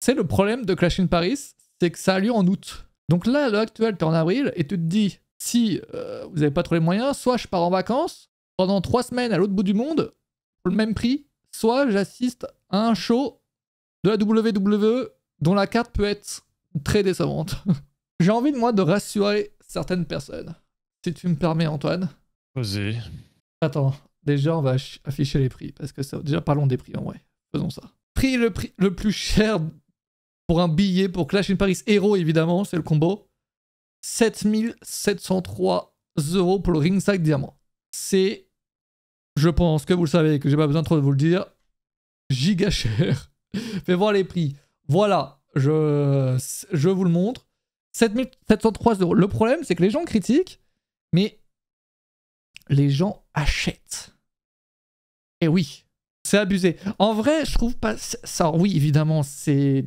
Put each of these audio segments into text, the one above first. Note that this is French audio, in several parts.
c'est le problème de Clash in Paris, c'est que ça a lieu en août. Donc là, à l'heure actuelle, t'es en avril et tu te dis, si vous n'avez pas trop les moyens, soit je pars en vacances pendant 3 semaines à l'autre bout du monde pour le même prix, soit j'assiste à un show de la WWE dont la carte peut être très décevante. J'ai envie de moi de rassurer certaines personnes. Si tu me permets, Antoine. Vas-y. Attends, déjà on va afficher les prix parce que ça, déjà parlons des prix en vrai. Faisons ça. Prix le plus cher pour un billet pour Clash in Paris Hero évidemment, c'est le combo. 7703 € pour le ringside diamant. C'est, je pense que vous le savez, que j'ai pas besoin trop de vous le dire, giga cher. Fais voir les prix. Voilà, je vous le montre. 7703 €. Le problème, c'est que les gens critiquent, mais les gens achètent. Et oui, c'est abusé. En vrai, je trouve pas ça. Oui, évidemment, c'est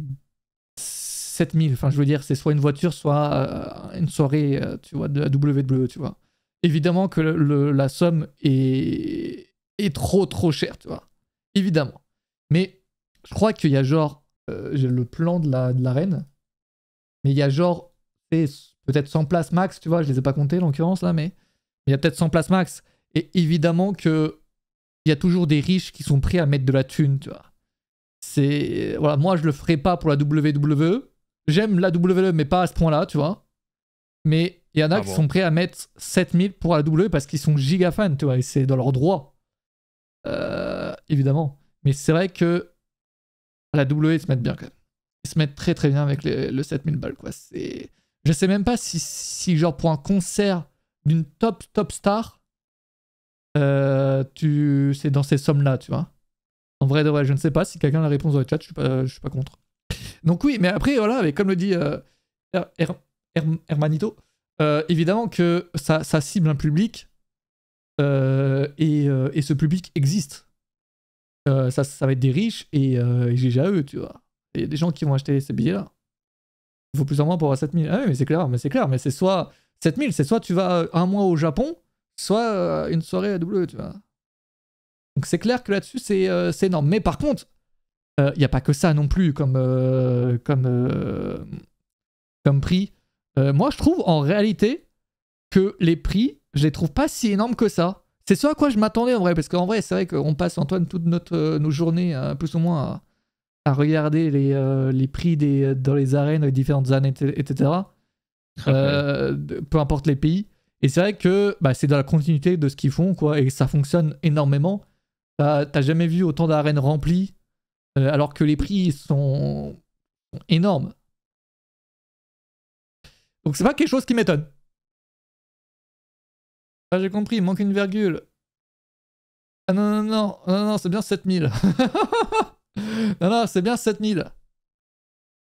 7000. Enfin, je veux dire, c'est soit une voiture, soit une soirée, tu vois, de la WWE, tu vois. Évidemment que la somme est trop chère, tu vois. Évidemment. Mais je crois qu'il y a genre, j'ai le plan de l'arène, mais il y a genre, peut-être 100 places max, tu vois, je les ai pas comptées, en l'occurrence, là, mais il y a peut-être 100 places max. Et évidemment que il y a toujours des riches qui sont prêts à mettre de la thune, tu vois. C'est... Voilà, moi, je le ferai pas pour la WWE. J'aime la WWE, mais pas à ce point-là, tu vois. Mais il y en a qui sont prêts à mettre 7000 pour la WWE parce qu'ils sont giga fans, tu vois, et c'est dans leur droit. Évidemment. Mais c'est vrai que la WWE, ils se mettent bien, quand même. Ils se mettent très bien avec le 7000 balles, quoi. C'est... Je sais même pas si genre, pour un concert d'une top star, c'est dans ces sommes-là, tu vois. En vrai, de vrai, je ne sais pas. Si quelqu'un a la réponse dans le chat, je suis pas contre. Donc oui, mais après, voilà, mais comme le dit Hermanito, évidemment que ça cible un public et ce public existe. Ça va être des riches et GGAE, tu vois. Et des gens qui vont acheter ces billets-là. Il faut plus ou moins pour avoir 7000. Ah oui, mais c'est clair, mais c'est soit 7000, c'est soit tu vas un mois au Japon, soit une soirée à W, tu vois. Donc c'est clair que là-dessus, c'est énorme. Mais par contre, il n'y a pas que ça non plus comme prix. Moi, je trouve en réalité que les prix, je les trouve pas si énormes que ça. C'est ce à quoi je m'attendais en vrai, parce qu'en vrai, c'est vrai qu'on passe, Antoine, toute nos journées, plus ou moins, à regarder les prix dans les arènes, les différentes arènes, etc. Peu importe les pays. Et c'est vrai que c'est dans la continuité de ce qu'ils font, quoi, et ça fonctionne énormément. T'as jamais vu autant d'arènes remplies, alors que les prix sont énormes. Donc c'est pas quelque chose qui m'étonne. Ah, j'ai compris, il manque une virgule. Ah non, c'est bien 7000. non, c'est bien 7000.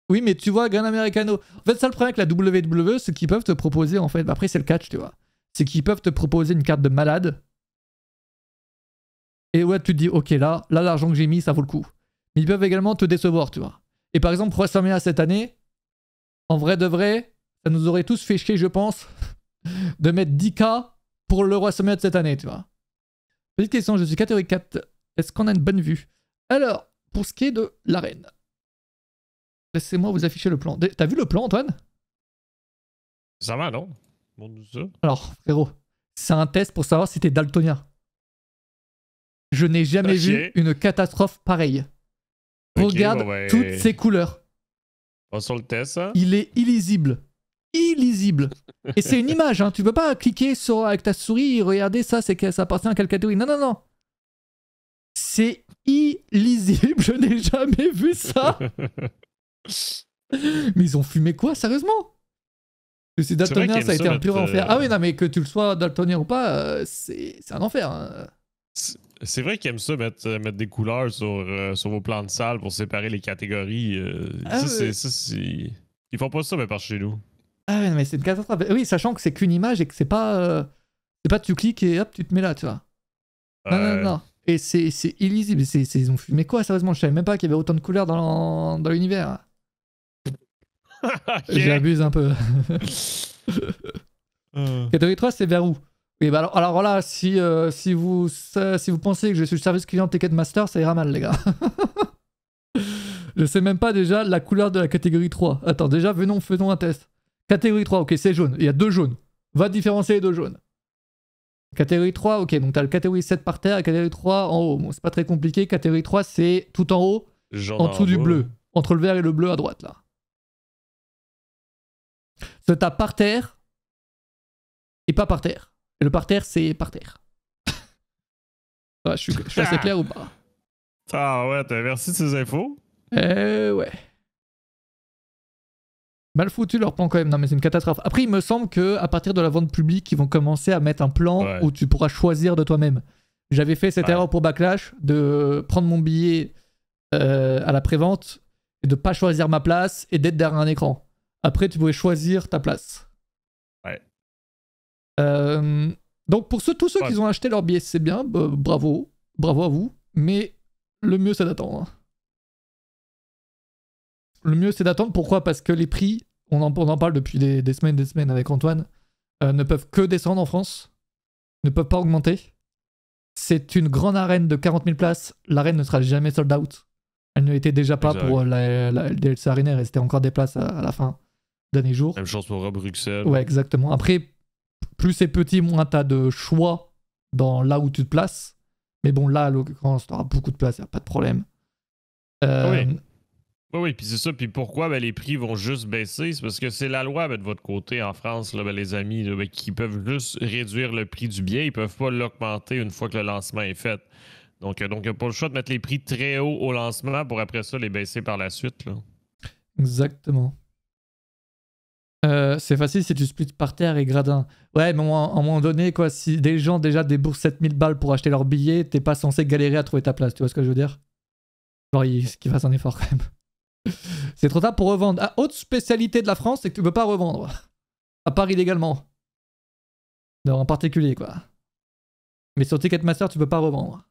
Oui, mais tu vois, Gran Americano. En fait, ça le problème avec la WWE, c'est qu'ils peuvent te proposer, en fait, après c'est le catch, tu vois. C'est qu'ils peuvent te proposer une carte de malade. Et ouais, tu te dis, ok, là, l'argent que j'ai mis, ça vaut le coup. Mais ils peuvent également te décevoir, tu vois. Et par exemple, pour WrestleMania cette année, en vrai de vrai, ça nous aurait tous fait chier, je pense, de mettre 10K pour le WrestleMania de cette année, tu vois. Petite question, je suis catégorie 4. Est-ce qu'on a une bonne vue? Alors, pour ce qui est de l'arène, laissez-moi vous afficher le plan. T'as vu le plan, Antoine? Ça va, non? Montre-nous ça. Alors, frérot, c'est un test pour savoir si t'es daltonien. Je n'ai jamais vu une catastrophe pareille. Regarde toutes ces couleurs. On sur le test, hein? Il est illisible. Illisible. Et c'est une image, hein. Tu peux pas cliquer avec ta souris et regarder ça, ça appartient à quelle catégorie. Non. C'est illisible. Je n'ai jamais vu ça. Mais ils ont fumé quoi, sérieusement? Que c'est daltonien, ça a été un pur enfer. Ah oui, non, mais que tu le sois daltonien ou pas, c'est un enfer. Hein. C'est vrai qu'ils aiment ça, mettre des couleurs sur vos plans de salle pour séparer les catégories. Ils font pas ça, mais par chez nous. Ah ouais, mais c'est une catastrophe. Oui, sachant que c'est qu'une image et que c'est pas tu cliques et hop, tu te mets là, tu vois. Non. Et c'est illisible. Ils ont fumé quoi, sérieusement? Je savais même pas qu'il y avait autant de couleurs dans l'univers. Okay. J'abuse un peu. Catégorie 3, c'est vers où? Oui, bah alors là, si vous pensez que je suis le service client Ticketmaster, ça ira mal, les gars. Je sais même pas déjà la couleur de la catégorie 3. Attends, déjà, faisons un test. Catégorie 3, ok, c'est jaune. Il y a 2 jaunes. Va différencier les 2 jaunes. Catégorie 3, ok, donc t'as le catégorie 7 par terre et catégorie 3 en haut. Bon, c'est pas très compliqué. Catégorie 3, c'est tout en haut, Jaune en dessous du bas. bleu. Entre le vert et le bleu à droite, là. C'est t'as par terre et pas par terre. Et le par terre, c'est par terre. Ouais, je suis assez clair ou pas? Ah ouais, merci de ces infos. Ouais. Mal foutu leur plan quand même, non mais c'est une catastrophe. Après il me semble que à partir de la vente publique, ils vont commencer à mettre un plan où tu pourras choisir de toi-même. J'avais fait cette erreur pour Backlash de prendre mon billet à la prévente et de pas choisir ma place et d'être derrière un écran. Après tu pouvais choisir ta place. Ouais. Donc pour tous ceux qui ont acheté leur billet, c'est bien, bravo à vous, mais le mieux c'est d'attendre. Le mieux c'est d'attendre, pourquoi? Parce que les prix, on en parle depuis des semaines avec Antoine, ne peuvent que descendre en France, ne peuvent pas augmenter. C'est une grande arène de 40 000 places, l'arène ne sera jamais sold out. Elle ne l'était déjà pas pour la LDLC Arena, il restait encore des places à la fin dernier jour. Même chose pour Bruxelles. Ouais, exactement. Après, plus c'est petit, moins t'as de choix dans là où tu te places. Mais bon, là, à l'occurrence, t'auras beaucoup de place, y a pas de problème. Oui. Oui, puis c'est ça. Puis pourquoi les prix vont juste baisser? C'est parce que c'est la loi de votre côté en France, là, les amis, là, qui peuvent juste réduire le prix du billet. Ils peuvent pas l'augmenter une fois que le lancement est fait. Donc il n'y a pas le choix de mettre les prix très haut au lancement pour après ça les baisser par la suite. Là. Exactement. C'est facile si tu splits par terre et gradin. Ouais, mais à un moment donné, quoi, si des gens déjà déboursent 7000 balles pour acheter leur billet, t'es pas censé galérer à trouver ta place, tu vois ce que je veux dire? Genre, qu'ils fassent un effort quand même. C'est trop tard pour revendre. Ah, autre spécialité de la France, c'est que tu peux pas revendre. À part illégalement. Non, en particulier, quoi. Mais sur Ticketmaster, tu peux pas revendre.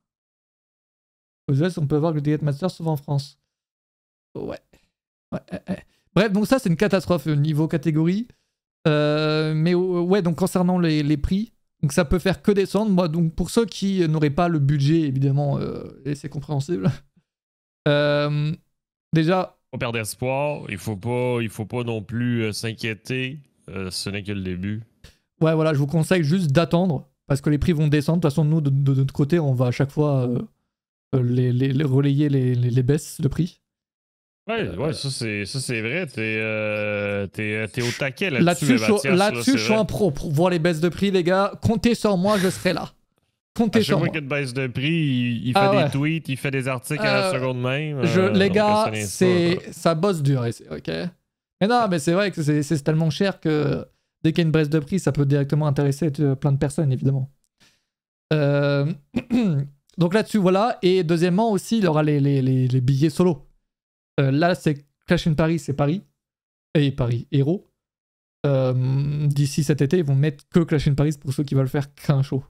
Aux US, on peut voir que le Ticketmaster s'ouvre en France. Ouais. Bref, donc ça, c'est une catastrophe niveau catégorie. Mais ouais, donc concernant les prix, donc ça peut faire que descendre. Moi, donc pour ceux qui n'auraient pas le budget, évidemment, et c'est compréhensible. Déjà... On perd espoir. Il faut pas non plus s'inquiéter. Ce n'est que le début. Ouais, voilà, je vous conseille juste d'attendre parce que les prix vont descendre. De toute façon, nous, de notre côté, on va à chaque fois relayer les baisses de prix. Ouais, ça c'est vrai. T'es au taquet là-dessus. Là-dessus, je suis un pro pour voir les baisses de prix, les gars. Comptez sur moi, je serai là. Comptez sur moi. Chaque fois qu'il y a une baisse de prix, il fait des tweets, il fait des articles à la seconde même. Les gars, ça bosse dur ici, ok? Mais non, mais c'est vrai que c'est tellement cher que dès qu'il y a une baisse de prix, ça peut directement intéresser plein de personnes, évidemment. Donc là-dessus, voilà. Et deuxièmement aussi, il y aura les billets solo. Là, c'est Clash in Paris, c'est Paris. Et Paris Héros. D'ici cet été, ils vont mettre que Clash in Paris pour ceux qui veulent faire qu'un show.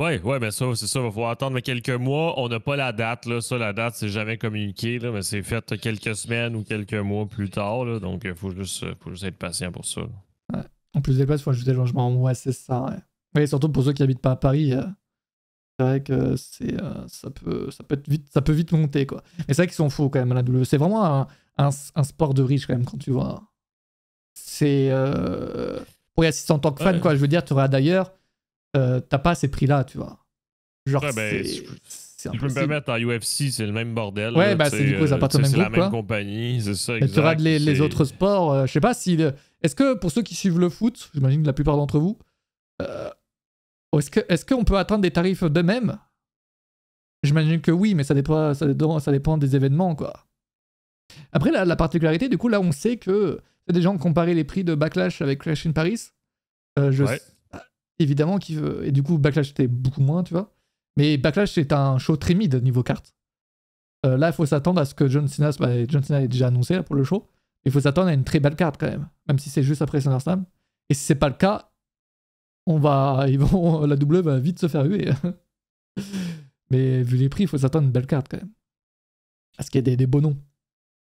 Ouais, mais ça, c'est ça. Il va falloir attendre quelques mois. On n'a pas la date, là. Ça, la date, c'est jamais communiqué, là, mais c'est fait quelques semaines ou quelques mois plus tard, là. Donc, il faut juste être patient pour ça. Ouais. En plus des places, il faut ajouter le logement. Ouais, c'est ça, ouais. Et surtout pour ceux qui habitent pas à Paris, c'est vrai que ça peut vite monter, quoi. Mais c'est vrai qu'ils sont fous, quand même, à la WWE. C'est vraiment un sport de riche, quand même, quand tu vois. C'est... pour y assister en tant que fan, quoi. Je veux dire, tu auras d'ailleurs... t'as pas ces prix-là, tu vois. Genre, si je peux me permettre, en UFC, c'est le même bordel. Ouais, là, c'est du coup, ça part au même groupe, groupe, c'est la même compagnie, c'est ça, exact. Et tu auras les autres sports, je sais pas si... Est-ce que, pour ceux qui suivent le foot, j'imagine que la plupart d'entre vous, est-ce qu'on peut atteindre des tarifs de même? J'imagine que oui, mais ça dépend des événements, quoi. Après, la particularité, du coup, là, on sait que des gens ont comparé les prix de Backlash avec Clash in Paris. Évidemment, et du coup, Backlash c'était beaucoup moins, tu vois. Mais Backlash c'est un show très mid niveau carte. Là, il faut s'attendre à ce que John Cena est déjà annoncé là, pour le show. Il faut s'attendre à une très belle carte quand même si c'est juste après SummerSlam. Et si c'est pas le cas, la W va vite se faire huer. Mais vu les prix, il faut s'attendre à une belle carte quand même. Parce qu'il y a des beaux noms,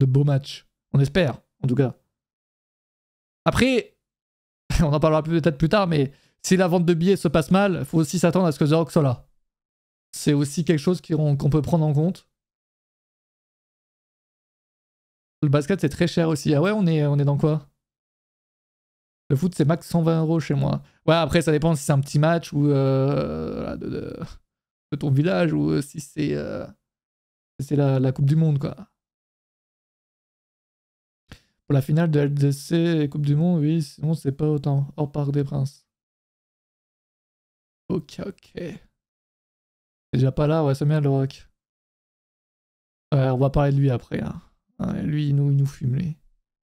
de beaux matchs. On espère, en tout cas. Après, on en parlera peut-être plus tard, mais si la vente de billets se passe mal, il faut aussi s'attendre à ce que The Rock soit là. C'est aussi quelque chose qu'on peut prendre en compte. Le basket, c'est très cher aussi. Ah ouais, on est dans quoi? Le foot, c'est max 120 € chez moi. Ouais, après, ça dépend si c'est un petit match ou de ton village ou si c'est la Coupe du Monde, quoi. Pour la finale de LDC et Coupe du Monde, oui, sinon c'est pas autant. Hors Parc des Princes. Ok. C'est déjà pas là, ouais, c'est bien le rock. Ouais, on va parler de lui après. Hein. Ouais, lui, il nous fume, lui. Il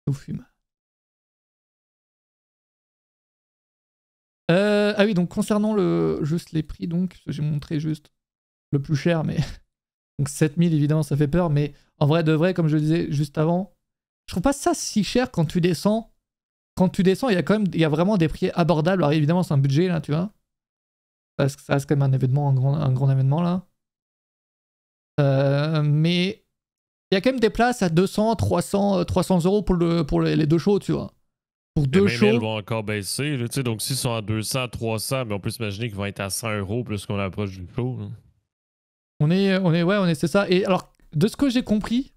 nous fume. Ah oui, donc concernant juste les prix, donc, j'ai montré juste le plus cher, mais. Donc 7000, évidemment, ça fait peur, mais en vrai de vrai, comme je le disais juste avant, je trouve pas ça si cher quand tu descends. Quand tu descends, il y a vraiment des prix abordables. Alors évidemment, c'est un budget, là, tu vois. Ça reste quand même un événement, un grand événement, là. Mais il y a quand même des places à 200, 300 € pour les deux shows, tu vois. Pour deux shows. Elles vont encore baisser. Là, donc s'ils sont à 200, 300, mais on peut s'imaginer qu'ils vont être à 100 € plus qu'on approche du show. Là. C'est ça. Et alors, de ce que j'ai compris,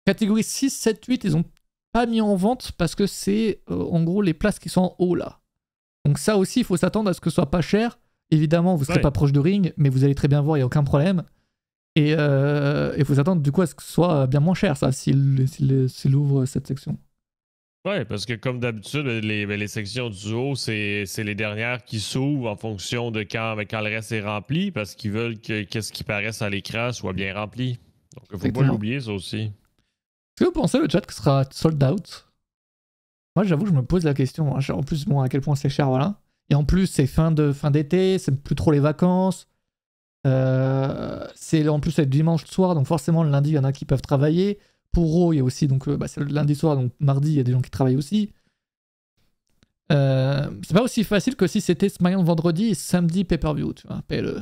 catégorie 6, 7, 8, ils ont pas mis en vente parce que c'est en gros les places qui sont en haut là. Donc ça aussi, il faut s'attendre à ce que ce soit pas cher. Évidemment, vous serez pas proche de ring, mais vous allez très bien voir, il n'y a aucun problème. Et il faut s'attendre du coup à ce que ce soit bien moins cher, ça, s'il ouvre cette section. Ouais, parce que comme d'habitude, les sections du haut, c'est les dernières qui s'ouvrent en fonction de quand le reste est rempli, parce qu'ils veulent que qu'est-ce qui paraisse à l'écran soit bien rempli. Donc il faut pas l'oublier, ça aussi. Est-ce que vous pensez le chat que ce sera sold out? Moi, j'avoue, je me pose la question. Hein. En plus, bon, à quel point c'est cher, voilà. Et en plus, c'est fin d'été, c'est plus trop les vacances. En plus, c'est le dimanche soir, donc forcément, le lundi, il y en a qui peuvent travailler. Pour Raw, il y a aussi, donc c'est le lundi soir, donc mardi, il y a des gens qui travaillent aussi. C'est pas aussi facile que si c'était SmackDown vendredi et samedi pay-per-view, tu vois, PLE.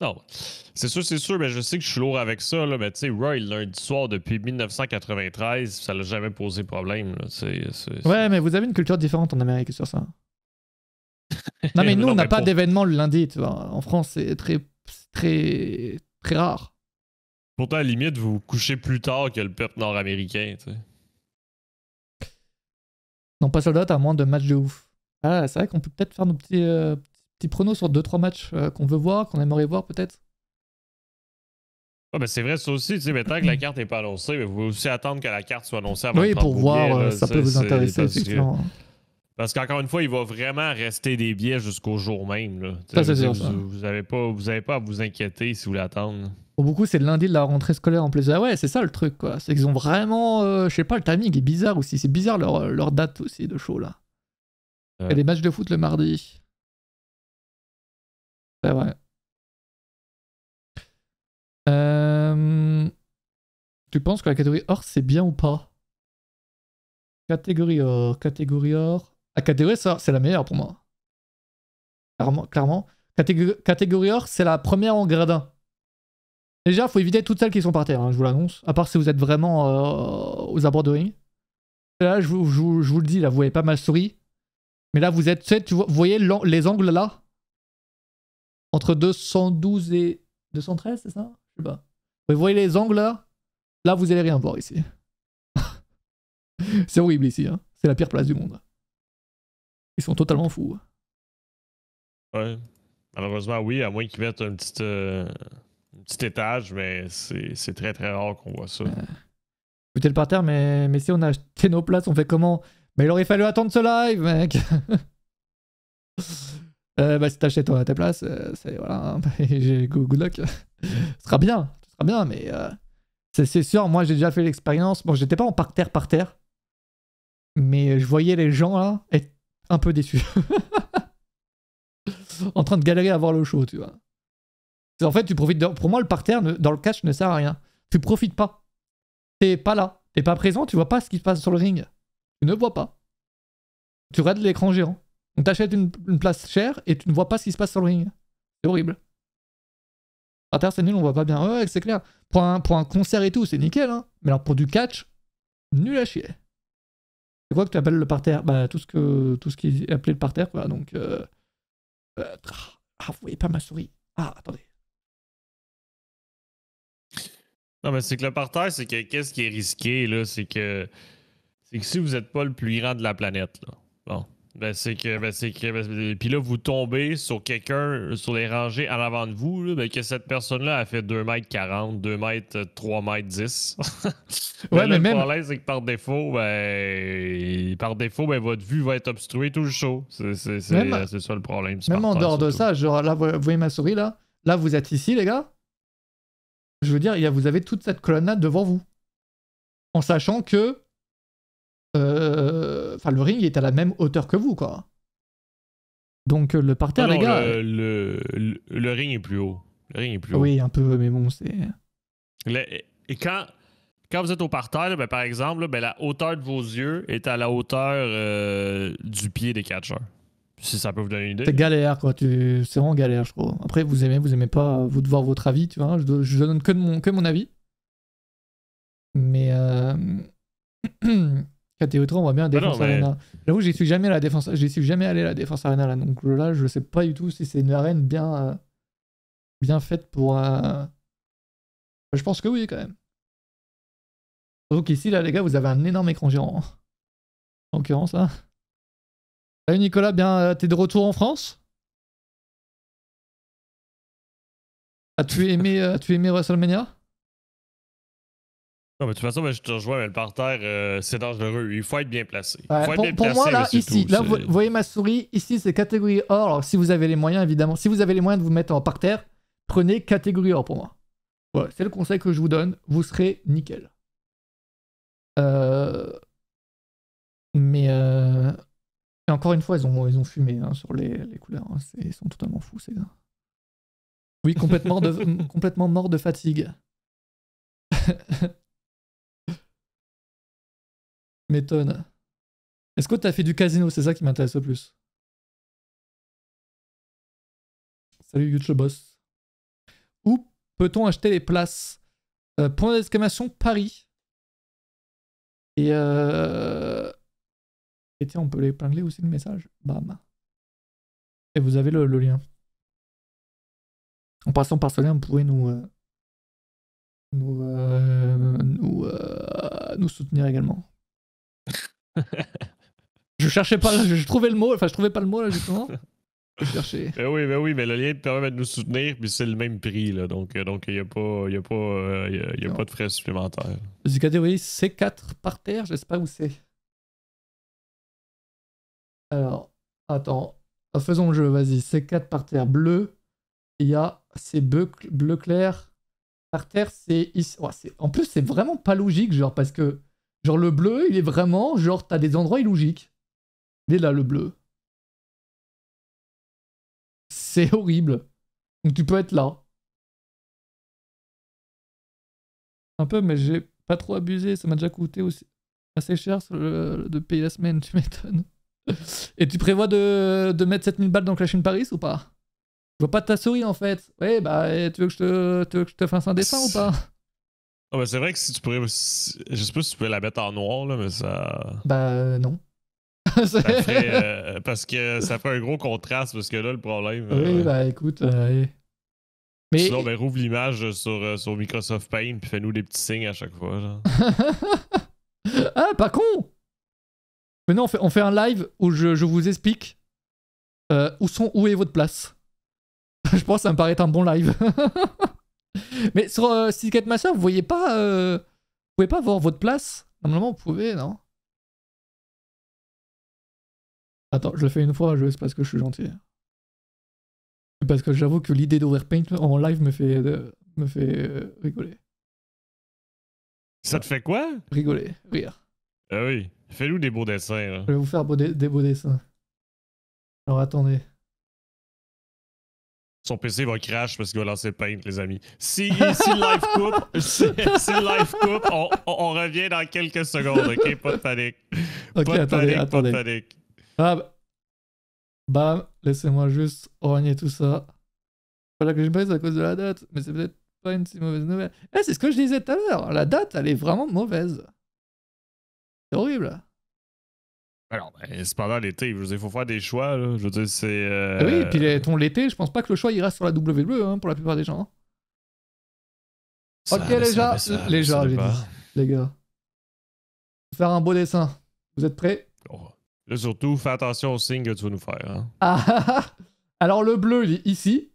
Non, c'est sûr, mais je sais que je suis lourd avec ça, là, mais tu sais, Raw, lundi soir depuis 1993, ça l'a jamais posé problème. Là, Ouais, mais vous avez une culture différente en Amérique sur ça. Non, mais nous, on n'a pas d'événement le lundi, tu vois. En France, c'est très rare. Pourtant, à la limite, vous vous couchez plus tard que le peuple nord-américain, tu sais. Non, pas soldat à moins de matchs de ouf. Ah, c'est vrai qu'on peut peut-être faire nos petits pronos sur 2-3 matchs qu'on veut voir, qu'on aimerait voir peut-être. Ah, ben c'est vrai, ça aussi, tu sais, mais tant que la carte n'est pas annoncée, mais vous pouvez aussi attendre que la carte soit annoncée avant de prendre pour voir, billets, là, ça peut vous intéresser, effectivement. Parce qu'encore une fois, il va vraiment rester des billets jusqu'au jour même. Là. Ça, c'est sûr, vous n'avez pas à vous inquiéter si vous l'attendez. Pour beaucoup, c'est le lundi de la rentrée scolaire en plus. Ah ouais, c'est ça le truc, quoi. C'est qu'ils ont vraiment... je sais pas, le timing est bizarre aussi. C'est bizarre leur date aussi de show, là. Il y a des matchs de foot le mardi. C'est vrai. Tu penses que la catégorie or, c'est bien ou pas? Catégorie or. La catégorie or, c'est la meilleure pour moi. Clairement. Catégorie or, c'est la première en gradin. Déjà, faut éviter toutes celles qui sont par terre, hein, je vous l'annonce. À part si vous êtes vraiment aux abords de ring. Là, je vous le dis, là, vous voyez pas ma souris. Mais là, vous êtes, vous voyez les angles là? Entre 212 et 213, c'est ça? Je sais pas. Vous voyez les angles là? Là, vous allez rien voir ici. C'est horrible ici, hein. C'est la pire place du monde. Ils sont totalement fous. Ouais. Malheureusement, oui, à moins qu'ils mettent un petit étage, mais c'est très très rare qu'on voit ça. Écoutez le parterre, mais si on a acheté nos places, on fait comment? Mais il aurait fallu attendre ce live, mec. Si t'achètes tes places, c'est voilà, good luck. Ce sera bien, mais c'est sûr, moi j'ai déjà fait l'expérience. Bon, j'étais pas en parterre, mais je voyais les gens là être un peu déçus. En train de galérer à voir le show, tu vois. En fait, tu profites pour moi, le parterre dans le catch ne sert à rien. Tu profites pas. T'es pas là, t'es pas présent, tu vois pas ce qui se passe sur le ring. Tu ne vois pas. Tu regardes l'écran géant. Donc t'achètes une place chère et tu ne vois pas ce qui se passe sur le ring. C'est horrible. Par terre, c'est nul, on voit pas bien. Ouais, c'est clair. Pour un concert et tout, c'est nickel, hein. Mais alors pour du catch, nul à chier. C'est quoi que tu appelles le parterre? Bah tout ce qui est appelé le parterre, quoi. Donc vous voyez pas ma souris. Ah, attendez. Non, mais c'est que le parterre, c'est que qu'est-ce qui est risqué, là, c'est que si vous n'êtes pas le plus grand de la planète, là, bon, puis là, vous tombez sur quelqu'un, sur les rangées en avant de vous, là, ben, que cette personne-là a fait 2,40 m, 2 mètres, 3,10 m. Ouais, mais le même, problème, c'est que par défaut, votre vue va être obstruée tout le show. C'est ça le problème. même en dehors de ça, genre là, vous voyez ma souris là? Là, vous êtes ici, les gars. Je veux dire, vous avez toute cette colonnade devant vous. En sachant que enfin, le ring est à la même hauteur que vous, quoi. Donc le parterre, les gars. Le ring est plus haut. Le ring est plus haut. Oui, un peu, mais bon, c'est. Et quand vous êtes au parterre, là, ben, par exemple, là, ben, la hauteur de vos yeux est à la hauteur du pied des catcheurs. Si ça peut vous donner une idée. C'est galère, quoi. C'est vraiment galère, je trouve. Après, vous aimez pas, vous de voir votre avis, tu vois. Je donne que mon avis. Mais. KTO 3, on voit bien la Défense Arena. J'avoue, j'y suis jamais allé à la Défense Arena, là. Donc là, je sais pas du tout si c'est une arène bien faite pour. Je pense que oui, quand même. Donc ici, là, les gars, vous avez un énorme écran géant. En l'occurrence, là. Salut Nicolas, bien, t'es de retour en France? As-tu aimé WrestleMania? Non, mais de toute façon, je te rejoins, mais le parterre, c'est dangereux. Il faut être bien placé. Pour moi, là, ici, là, vous voyez ma souris, ici, c'est catégorie or. Alors, si vous avez les moyens, évidemment, si vous avez les moyens de vous mettre en parterre, prenez catégorie or pour moi. Voilà, c'est le conseil que je vous donne. Vous serez nickel. Mais et encore une fois, ils ont fumé hein, sur les couleurs. Hein. Ils sont totalement fous, ces gars. Oui, complètement mort de fatigue. M'étonne. Est-ce que t'as fait du casino? C'est ça qui m'intéresse le plus. Salut YouTube Boss. Où peut-on acheter les places? Point d'exclamation Paris. Et tiens, on peut l'épingler aussi le message. Bam. Et vous avez le lien. En passant par ce lien, vous pouvez nous soutenir également. Je cherchais pas, je trouvais le mot, enfin je trouvais pas le mot là justement. Je cherchais. Ben oui, mais le lien te permet de nous soutenir, puis c'est le même prix là, donc il y a pas de frais supplémentaires. Du catégorie C4 par terre, je sais pas où c'est. Alors, attends, faisons le jeu, vas-y. C4 par terre, bleu. Il y a c'est bleu clair. Par terre, c'est ici. Oh, en plus, c'est vraiment pas logique, genre parce que genre le bleu, il est vraiment genre t'as des endroits illogiques. Il est là le bleu. C'est horrible. Donc tu peux être là. Un peu, mais j'ai pas trop abusé. Ça m'a déjà coûté aussi assez cher de payer la semaine, tu m'étonnes. Et tu prévois de mettre 7000 balles dans Clash in Paris ou pas? Je vois pas ta souris en fait. Ouais, bah tu veux que je te fasse un dessin ou pas? Ah bah c'est vrai que si tu pourrais. Je sais pas si tu pouvais la mettre en noir, là, mais ça. Bah non. Ça ferait, parce que ça fait un gros contraste, parce que là, le problème. Oui, bah écoute. Mais... Sinon, ben, rouvre l'image sur Microsoft Paint, puis fais-nous des petits signes à chaque fois. Genre. Ah, pas con! Mais non, on fait un live où je vous explique où est votre place. Je pense que ça me paraît être un bon live. Mais sur Ticketmaster, vous pouvez pas voir votre place? Normalement, vous pouvez, non? Attends, je le fais une fois, c'est parce que je suis gentil. Parce que j'avoue que l'idée d'ouvrir Paint en live me fait rigoler. Ça te fait quoi? Rigoler, rire. Ah oui, fais-nous des beaux dessins. Là. Je vais vous faire des beaux dessins. Alors attendez. Son PC va crash parce qu'il va lancer Paint, les amis. Si le live coupe, on revient dans quelques secondes, ok? Pas de panique. Ok, pas de attendez. panique. Ah, bam, laissez-moi juste rogner tout ça. Voilà que je baisse à cause de la date, mais c'est peut-être pas une si mauvaise nouvelle. Eh, c'est ce que je disais tout à l'heure. La date, elle est vraiment mauvaise. C'est horrible. Alors, c'est pendant l'été. Je veux dire, il faut faire des choix. Là. Je veux dire, c'est. Oui, et puis l'été, je pense pas que le choix ira sur la WWE hein, pour la plupart des gens. Ok les gars, j'ai dit. Les gars. Faire un beau dessin. Vous êtes prêts? Oh. Là, surtout, fais attention aux signes que tu vas nous faire. Hein. Alors, le bleu, il est ici.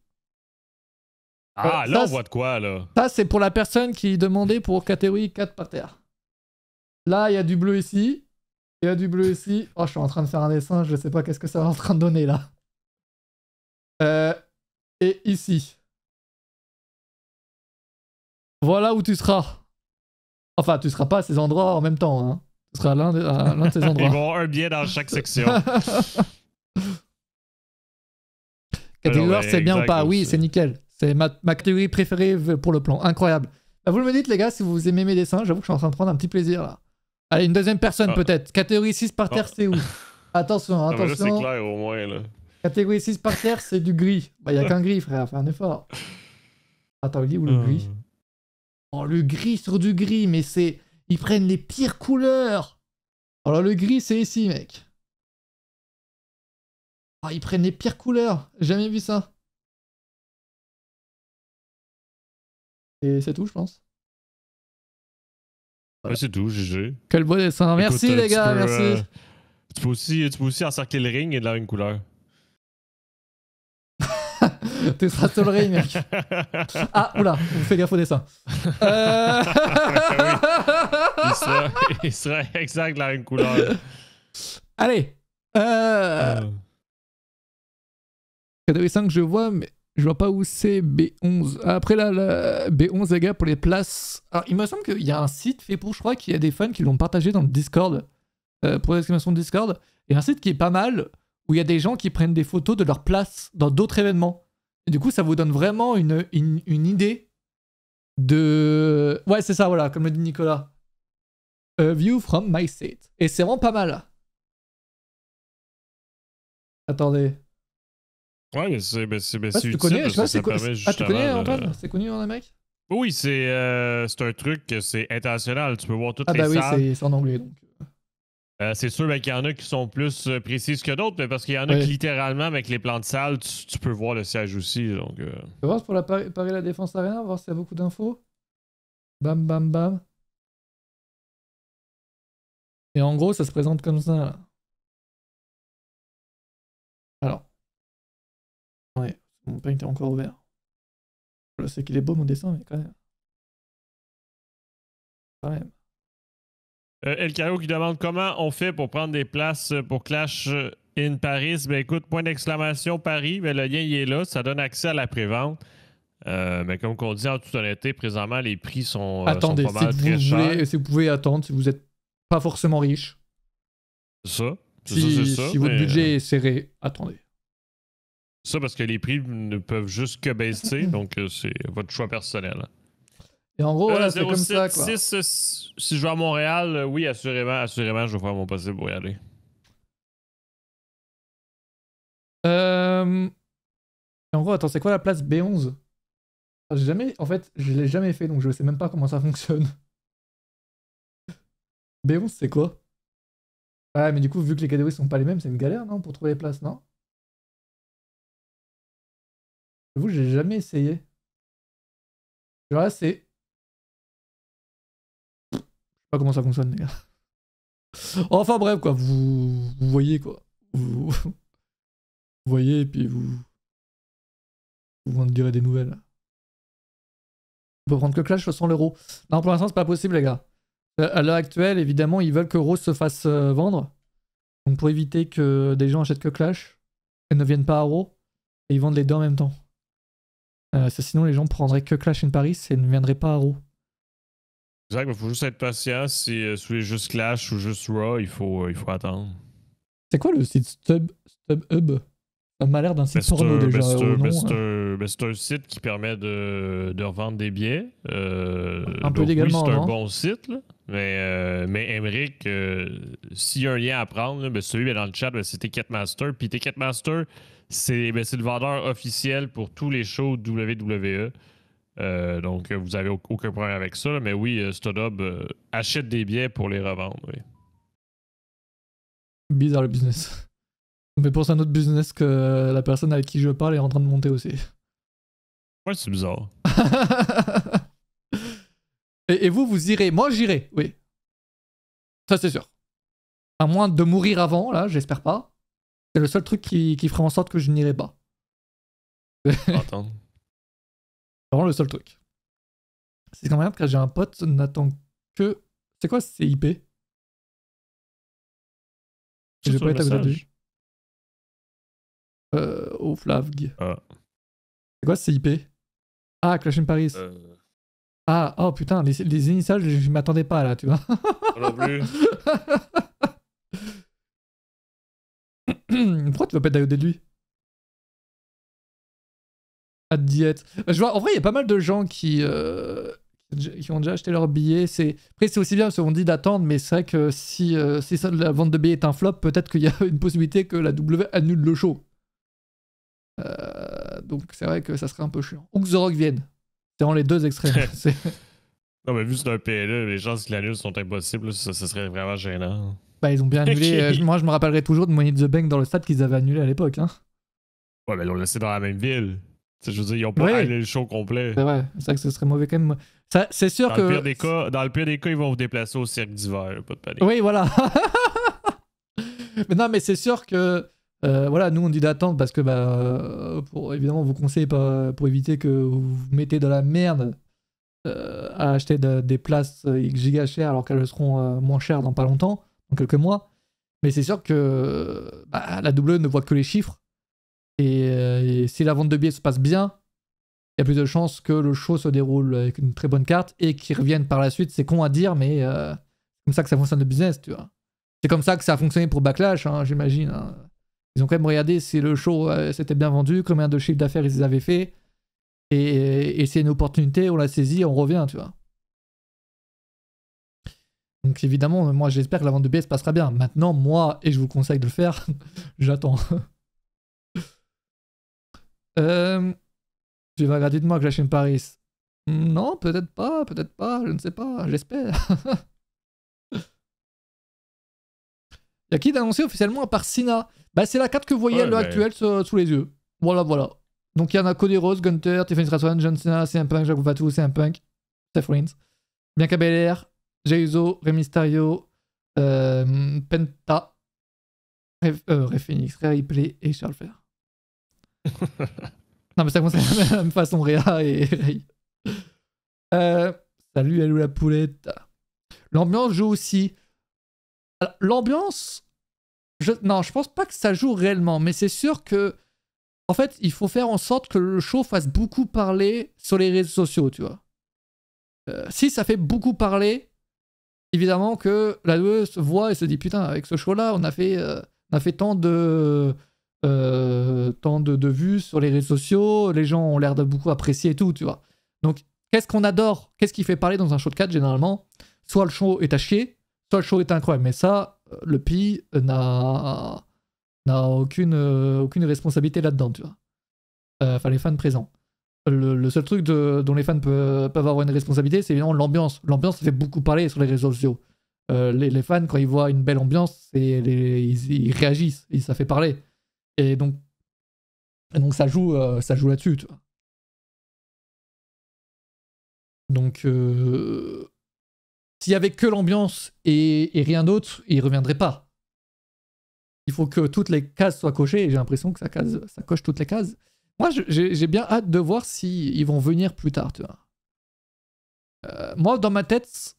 Ah, là, on voit de quoi, là? Ça, c'est pour la personne qui demandait pour catégorie 4 par terre. Là, il y a du bleu ici. Il y a du bleu ici. Oh, je suis en train de faire un dessin. Je sais pas qu'est-ce que ça va en train de donner, là. Et ici. Voilà où tu seras. Enfin, tu seras pas à ces endroits en même temps, hein. Tu seras l'un de ces endroits. Ils vont avoir un billet dans chaque section. Catégorie, c'est bien ou pas? Oui, c'est nickel. C'est ma catégorie préférée pour le plan. Incroyable. Bah, vous me dites, les gars, si vous aimez mes dessins. J'avoue que je suis en train de prendre un petit plaisir, là. Allez, une deuxième personne, peut-être. Catégorie 6 par terre, c'est où? Attention, attention. Là, c'est clair, au moins, là. Catégorie 6 par terre, c'est du gris. Bah, y a qu'un gris, frère. Fais un effort. Attends, il dit où le gris? Oh, le gris sur du gris, mais c'est... Ils prennent les pires couleurs. Alors, le gris, c'est ici, mec. Oh, ils prennent les pires couleurs. J'ai jamais vu ça. Et c'est tout, je pense. Voilà. Ouais, c'est tout, GG. Quel beau dessin. Merci, écoute, les gars, merci. Tu peux aussi encercler le ring et de la une couleur. Tu seras sur le ring, mec. Ah, oula, vous faites gaffe au dessin. Oui. Il sera exact de la même couleur. Allez. Catégorie 5, je vois, mais je vois pas où c'est B11. Après, là, B11, les gars, pour les places. Alors, il me semble qu'il y a un site fait pour, je crois qu'il y a des fans qui l'ont partagé dans le Discord, pour l'exclamation de Discord. Et un site qui est pas mal, où il y a des gens qui prennent des photos de leur place dans d'autres événements. Et du coup, ça vous donne vraiment une idée de... Ouais, c'est ça, voilà, comme le dit Nicolas. A view from my seat. Et c'est vraiment pas mal. Attendez. Ouais, mais c'est utile. Tu connais, parce que ça permet tu connais, Antoine? C'est connu, hein, mec? Oui, c'est un truc que c'est international. Tu peux voir toutes les salles. Ah bah oui, c'est en anglais, donc... c'est sûr qu'il y en a qui sont plus précises que d'autres, mais parce qu'il y en a qui littéralement, avec les plans de salle, tu peux voir le siège aussi. Donc, Tu peux voir pour la Paris La Défense Arena, voir s'il y a beaucoup d'infos. Bam, bam, bam. Et en gros, ça se présente comme ça. Là. Alors. Ouais, mon paint est encore ouvert. Je sais qu'il est beau mon dessin, mais quand même. Quand même. El Caro qui demande comment on fait pour prendre des places pour Clash in Paris. Ben écoute, point d'exclamation Paris, ben, le lien il est là, ça donne accès à la prévente. Mais comme on dit en toute honnêteté, présentement les prix sont, attendez, sont pas mal très chers. Si vous pouvez attendre, si vous n'êtes pas forcément riche. C'est ça. Si votre budget est serré, attendez. Ça parce que les prix ne peuvent juste que baisser, donc c'est votre choix personnel. Et en gros, voilà, c'est comme ça, quoi. 6, si je vais à Montréal, oui, assurément, je vais faire mon possible pour y aller. En gros, attends, c'est quoi la place B11? En fait, je l'ai jamais fait, donc je sais même pas comment ça fonctionne. B11, c'est quoi? Ouais, mais du coup, vu que les catégories sont pas les mêmes, c'est une galère, non? Pour trouver les places, non? J'avoue, j'ai jamais essayé. Genre là, c'est... Je sais pas comment ça fonctionne, les gars. Enfin bref, quoi, vous voyez, quoi. Vous voyez, et puis vous en direz des nouvelles. On peut prendre que Clash 100 €. Non, pour l'instant, c'est pas possible, les gars. À l'heure actuelle, évidemment, ils veulent que Rose se fasse vendre. Donc pour éviter que des gens achètent que Clash et ne viennent pas à Raw, et ils vendent les deux en même temps. Sinon, les gens prendraient que Clash in Paris et ne viendraient pas à Raw. Exact, il faut juste être patient. Si vous voulez juste Clash ou juste Raw, il faut attendre. C'est quoi le site StubHub? Ça m'a l'air d'un site porno déjà. C'est un site qui permet de revendre des billets. Un peu légalement, oui, c'est un non? bon site, là. Mais Emmerich, s'il y a un lien à prendre, là, celui dans le chat, c'est Ticketmaster. Puis Ticketmaster, c'est le vendeur officiel pour tous les shows WWE. Donc, vous n'avez aucun problème avec ça. Là, mais oui, StubHub achète des billets pour les revendre. Oui. Bizarre le business. Mais pour ça, un autre business que la personne avec qui je parle est en train de monter aussi. Ouais, c'est bizarre. Et vous, vous irez. Moi, j'irai, oui. Ça, c'est sûr. À moins de mourir avant, là, j'espère pas. C'est le seul truc qui ferait en sorte que je n'irai pas. Attends. C'est vraiment le seul truc. C'est quand même que j'ai un pote, n'attend que... C'est quoi CIP? Je vais pas être aujourd'hui. Au Flavg. C'est quoi CIP? Ah, Clash in Paris. Ah, oh putain, les initiales, je m'attendais pas là, tu vois. Non plus. Pourquoi tu vas pas d'ailleurs de lui? À diète. Je vois, en vrai, il y a pas mal de gens qui ont déjà acheté leur billet. Après, c'est aussi bien parce qu'on dit d'attendre, mais c'est vrai que si ça, la vente de billets est un flop, peut-être qu'il y a une possibilité que la W annule le show. Donc c'est vrai que ça serait un peu chiant. Ou que The Rock vienne. C'est vraiment les deux extrêmes. Non, mais vu que c'est un PLE, les chances qu'il annule sont impossibles. Ça serait vraiment gênant. Bah, ils ont bien annulé. Moi, je me rappellerai toujours de Money in the Bank dans le stade qu'ils avaient annulé à l'époque. Hein. Ouais, mais ils l'ont laissé dans la même ville. T'sais, je veux dire, ils ont pas annulé le show complet. C'est vrai. C'est vrai que ce serait mauvais quand même. C'est sûr que. Dans le pire des cas, ils vont vous déplacer au cirque d'hiver. Pas de panique. Oui, voilà. Mais non, mais c'est sûr que. Voilà, nous on dit d'attendre parce que pour évidemment vous conseiller pour éviter que vous vous mettez dans la merde à acheter des places giga chères alors qu'elles seront moins chères dans pas longtemps, dans quelques mois. Mais c'est sûr que la W ne voit que les chiffres et si la vente de billets se passe bien, il y a plus de chances que le show se déroule avec une très bonne carte et qu'ils reviennent par la suite. C'est con à dire, mais c'est comme ça que ça fonctionne le business, tu vois. C'est comme ça que ça a fonctionné pour Backlash, hein, j'imagine. Hein. Ils ont quand même regardé si le show s'était bien vendu, combien de chiffres d'affaires ils avaient fait. Et c'est une opportunité, on l'a saisie, on revient, tu vois. Donc évidemment, moi j'espère que la vente de billets se passera bien. Maintenant, moi, et je vous conseille de le faire, j'attends. Tu vas gratuitement Clash in Paris? Non, peut-être pas, je ne sais pas, j'espère. Y'a qui d'annoncé officiellement à part Sina? Bah c'est la carte que vous voyez à l'heure actuelle sous les yeux. Voilà. Donc il y en a Cody Rhodes, Gunther, Tiffany Stratton, John Cena, CM Punk, Jacques Fatou, CM Punk, Seth Rollins, Bianca Belair, Jey Uso, Rey Mysterio, Penta, Rey Phoenix, Rhea Ripley et Charles Flair. Non mais ça commence de la même façon, Rhea et Rey. Salut, elle ou la poulette. L'ambiance joue aussi. Alors, l'ambiance, non, je pense pas que ça joue réellement, mais c'est sûr que, en fait, il faut faire en sorte que le show fasse beaucoup parler sur les réseaux sociaux, tu vois. Si ça fait beaucoup parler, évidemment que la WWE se voit et se dit putain, avec ce show-là, on a fait tant de vues sur les réseaux sociaux, les gens ont l'air de beaucoup apprécier et tout, tu vois. Donc, qu'est-ce qu'on adore? Qu'est-ce qui fait parler dans un show de 4 généralement? Soit le show est à chier, soit le show est incroyable, mais ça, le PI n'a aucune responsabilité là-dedans, tu vois. Enfin, les fans présents. Le seul truc dont les fans peuvent avoir une responsabilité, c'est évidemment l'ambiance. L'ambiance, ça fait beaucoup parler sur les réseaux sociaux. Les fans, quand ils voient une belle ambiance, ils réagissent, et ça fait parler. Et donc ça joue là-dessus, tu vois. Donc, s'il y avait que l'ambiance et rien d'autre, il reviendrait pas. Il faut que toutes les cases soient cochées et j'ai l'impression que ça coche toutes les cases. Moi, j'ai bien hâte de voir s'ils vont venir plus tard, tu vois. Moi, dans ma tête,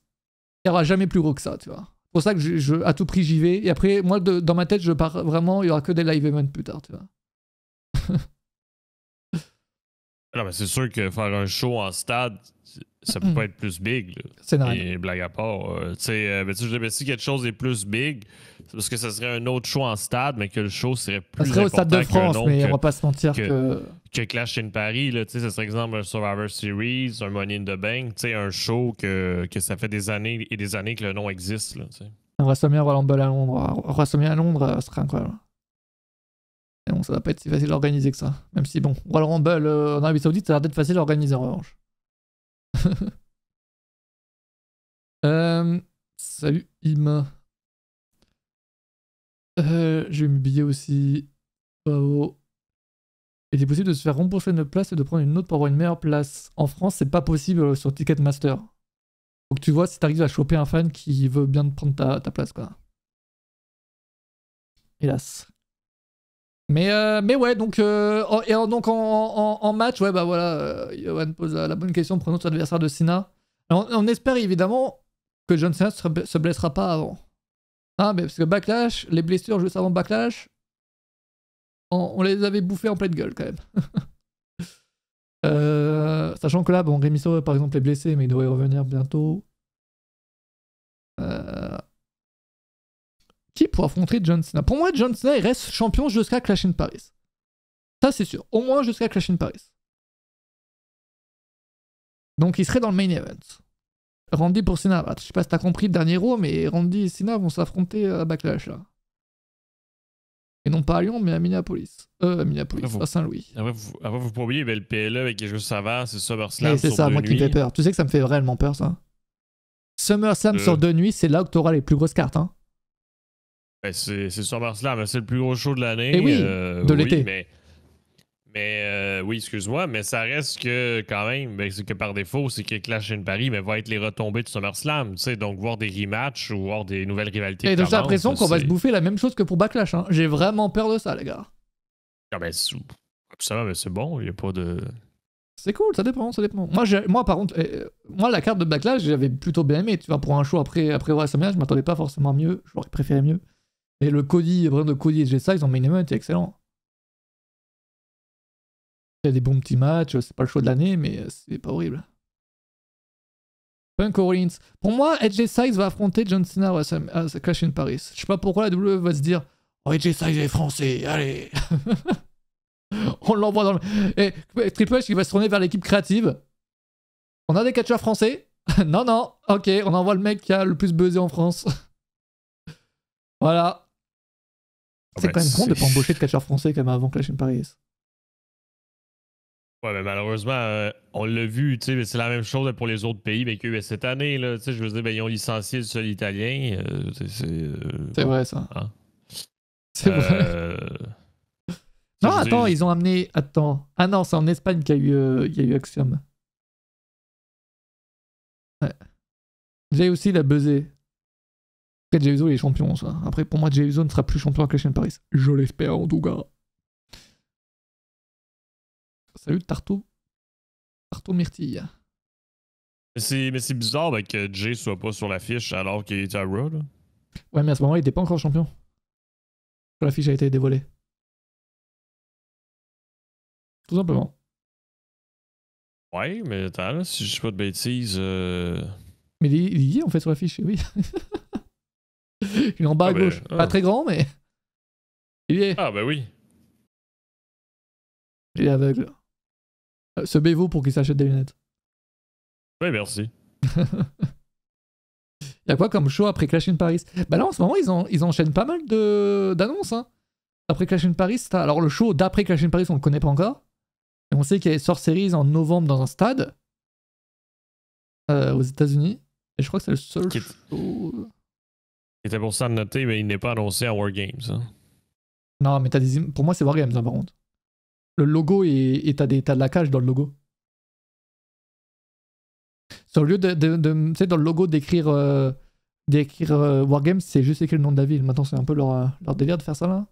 il n'y aura jamais plus gros que ça, tu vois. C'est pour ça que à tout prix, j'y vais. Et après, moi, dans ma tête, je pars vraiment, il n'y aura que des live events plus tard, tu vois. Non, mais c'est sûr que faire un show en stade, ça peut pas être plus big. C'est normal. Et blague à part. Si quelque chose est plus big, c'est parce que ça serait un autre show en stade, mais que le show serait plus ça serait au Stade de France, mais on va pas se mentir que Clash in Paris, là, ça serait exemple un Survivor Series, un Money in the Bank, un show que ça fait des années et des années que le nom existe. Là, un WrestleMania Royal Rumble à Londres. WrestleMania à Londres, ce serait incroyable. Et bon, ça va pas être si facile à organiser que ça. Même si, bon, Royal Rumble en Arabie Saoudite, ça a l'air d'être facile à organiser en revanche. Salut Ima. J'ai eu mes billets aussi. Bravo. Il est possible de se faire rembourser une place et de prendre une autre pour avoir une meilleure place. En France, c'est pas possible sur Ticketmaster. Faut que tu vois si t'arrives à choper un fan qui veut bien te prendre ta place, quoi. Hélas. Mais ouais, donc, donc en match, ouais, bah voilà, Yohan pose la bonne question, prenons notre adversaire de Cena. Alors, on espère évidemment que John Cena se blessera pas avant. Hein, mais parce que Backlash, les blessures juste avant Backlash, on les avait bouffées en pleine gueule quand même. Sachant que là, bon, Rey Mysterio par exemple est blessé, mais il devrait revenir bientôt. Qui pour affronter John Cena? Pour moi, John Cena il reste champion jusqu'à Clash in Paris. Ça c'est sûr, au moins jusqu'à Clash in Paris. Donc il serait dans le main event. Randy pour Cena. Je sais pas si t'as compris le dernier Raw, mais Randy et Cena vont s'affronter à Backlash là. Et non pas à Lyon, mais à Minneapolis. À Saint-Louis. Après, vous pouvez oublier, le PLE avec les jeux savants, c'est SummerSlam. C'est ça, moi qui me fait peur. Tu sais que ça me fait réellement peur ça. SummerSlam sur 2 nuits, c'est là où t'auras les plus grosses cartes. Hein. Ben, c'est SummerSlam, c'est le plus gros show de l'année. Et oui, de l'été. Mais oui, excuse-moi, mais ça reste que quand même, ben, c'est que par défaut, c'est que Clash in Paris va être les retombées de SummerSlam. Donc voir des rematchs ou voir des nouvelles rivalités. Et j'ai l'impression qu'on va se bouffer la même chose que pour Backlash. Hein. J'ai vraiment peur de ça, les gars. Ah ben, ça va, c'est bon, il n'y a pas de. C'est cool, ça dépend. Moi par contre, moi la carte de Backlash, j'avais plutôt bien aimé. Tu vois, pour un show après WrestleMania, je m'attendais pas forcément à mieux. J'aurais préféré mieux. Et le Cody, vraiment de Cody et Jay Styles en main event, c'est excellent. Il y a des bons petits matchs, c'est pas le show de l'année, mais c'est pas horrible. Punk Rollins. Pour moi, AJ Styles va affronter John Cena à Clash in Paris. Je sais pas pourquoi la WWE va se dire oh, AJ Styles est français, allez. On l'envoie dans le. Et Triple H qui va se tourner vers l'équipe créative. On a des catcheurs français. Non, ok, on envoie le mec qui a le plus buzzé en France. Voilà. C'est quand même con de pas embaucher de catcheurs français quand même avant Clash in Paris. Ouais, mais malheureusement, on l'a vu, tu sais, c'est la même chose pour les autres pays, mais que cette année, là, tu sais, je veux dire, ils ont licencié le seul italien. C'est vrai, ça. Hein? C'est vrai. Non, attends, ils ont amené. Attends. Ah non, c'est en Espagne qu'il y a eu Axiom. Ouais. Jey aussi, il a buzzé. Après, Jey Uso, il est champion, ça. Après, pour moi, Jey Uso ne sera plus champion à Clash in Paris. Je l'espère, en tout cas. Salut, Tarto Myrtille. Mais c'est bizarre que Jay soit pas sur l'affiche alors qu'il était à Raw. Là. Ouais, mais à ce moment, il était pas encore champion. L'affiche a été dévoilée. Tout simplement. Ouais, mais attends, là, si je dis pas de bêtises. Mais il y est en fait sur l'affiche, oui. Il est en bas à gauche. Pas très grand, mais. Il y est. Ah, ben oui. Il est aveugle. Ce bévo pour qu'il s'achète des lunettes. Oui, merci. Il y a quoi comme show après Clash in Paris? Bah là, en ce moment, ils enchaînent pas mal d'annonces. Hein. Après Clash in Paris, alors le show d'après Clash in Paris, on le connaît pas encore. Et on sait qu'il y a Sorceries en novembre dans un stade aux États-Unis. Et je crois que c'est le seul show. Il était pour ça de noter, mais il n'est pas annoncé en Wargames. Hein. Non, mais pour moi, c'est Wargames, hein, par contre. Le logo, et t'as de la cage dans le logo. Sur le lieu tu sais, dans le logo d'écrire Wargames, c'est juste écrit le nom de la ville. Maintenant, c'est un peu leur délire de faire ça, là.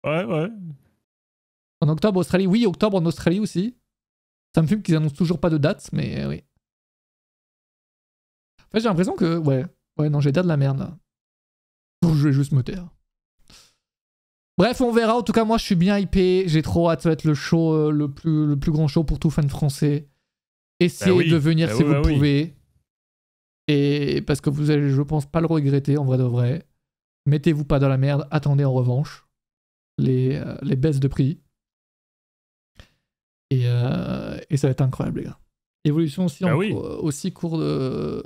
Ouais. En octobre, Australie. Oui, octobre en Australie aussi. Ça me fume qu'ils annoncent toujours pas de date, mais oui. En fait, j'ai l'impression que... Ouais, non, j'ai dire de la merde, là. Je vais juste me taire. Bref, on verra. En tout cas, moi, je suis bien hypé. J'ai trop hâte. Ça va être le show, le plus grand show pour tout fan français. Essayez de venir si vous pouvez. Et parce que vous allez, je pense, pas le regretter, en vrai de vrai. Mettez-vous pas dans la merde. Attendez, en revanche, les baisses de prix. Et ça va être incroyable, les gars. Évolution aussi, aussi court de...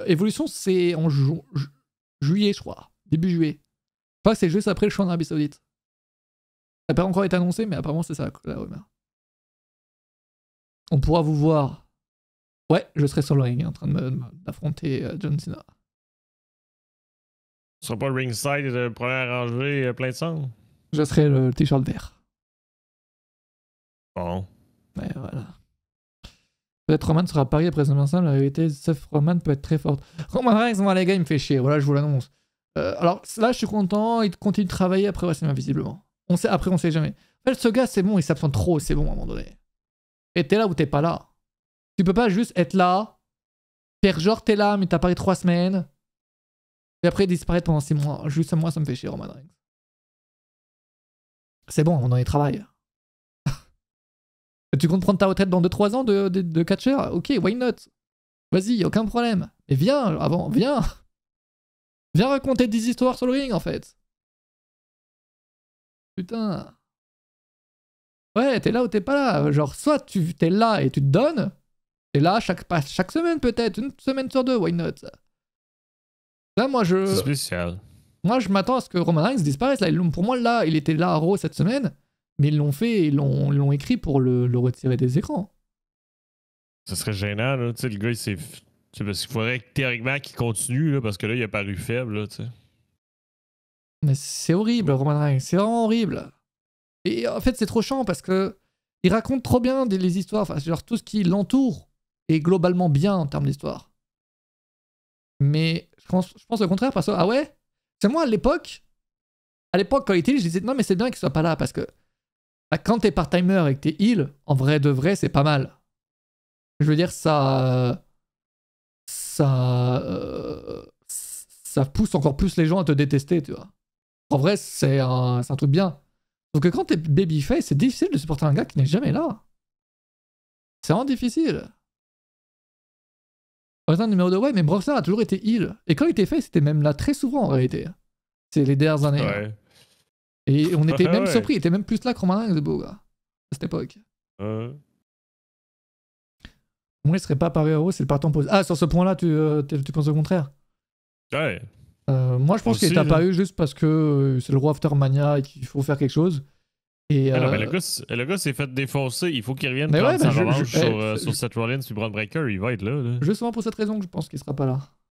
Évolution, c'est en juillet, je crois. Début juillet. Je crois que c'est juste après le show en Arabie Saoudite. Ça n'a pas encore été annoncé, mais apparemment c'est ça la rumeur. On pourra vous voir. Ouais, je serai sur le ring en train d'affronter John Cena. Ce sera pas le ringside première rangée plein de sang? Je serai le t-shirt vert. Bon. Ouais, voilà. Peut-être Roman sera à Paris après SummerSlam, la vérité, Seth Roman peut être très forte. Roman Reigns, moi les gars, il me fait chier, voilà, je vous l'annonce. Alors là, je suis content, il continue de travailler après WrestleMania, visiblement. Après, on sait jamais. En fait, ce gars, c'est bon, il s'absente trop, c'est bon à un moment donné. Et t'es là ou t'es pas là. Tu peux pas juste être là, faire genre t'es là, mais t'as parlé 3 semaines, et après disparaître pendant 6 mois. Juste moi, ça me fait chier, Roman Reigns. C'est bon, on en y travaille. Tu comptes prendre ta retraite dans 2-3 ans de catcheur? Ok, why not? Vas-y, aucun problème. Mais viens, avant, viens. Viens raconter des histoires sur le ring, en fait. Putain. Ouais, t'es là ou t'es pas là. Genre, soit tu t'es là et tu te donnes. T'es là chaque semaine, peut-être. Une semaine sur 2, why not? Là, C'est spécial. Moi, je m'attends à ce que Roman Reigns disparaisse. Là, pour moi, là, il était là à Raw cette semaine. Mais ils l'ont fait, ils l'ont écrit pour le retirer des écrans. Ça serait gênant, là. Tu sais, le gars, il s'est. Parce qu'il faudrait théoriquement qu'il continue, là, parce que là, il a paru faible, là, tu sais. Mais c'est horrible, Roman Reigns. C'est vraiment horrible. Et en fait, c'est trop chiant parce que il raconte trop bien les histoires. Enfin, genre, tout ce qui l'entoure est globalement bien en termes d'histoire. Mais je pense au contraire parce que, ah ouais? C'est moi, à l'époque, quand il était heal, je disais, non, mais c'est bien qu'il soit pas là parce que bah, quand t'es part-timer et que t'es heal, en vrai de vrai, c'est pas mal. Je veux dire, ça pousse encore plus les gens à te détester, tu vois. En vrai, c'est un truc bien. Sauf que quand t'es babyface, c'est difficile de supporter un gars qui n'est jamais là. C'est vraiment difficile. Par exemple, numéro 2, ouais, mais Brock Lesnar a toujours été heal. Et quand il était face, c'était même là très souvent en réalité. C'est les dernières années. Ouais. Hein. Et on était même ouais. surpris, il était même plus là que Roman Reigns, le beau gars, à cette époque. Moi, il serait pas apparu à Raw, c'est le partant pause. Ah, sur ce point-là, tu penses au contraire? Ouais. Moi, je pense qu'il est apparu juste parce que c'est le roi After Mania et qu'il faut faire quelque chose. Et non, mais le gars s'est fait défoncer. Il faut qu'il revienne prendre sa revanche sur Seth Rollins puis Braun Breaker. Il va être là. Justement pour cette raison que je pense qu'il sera pas là.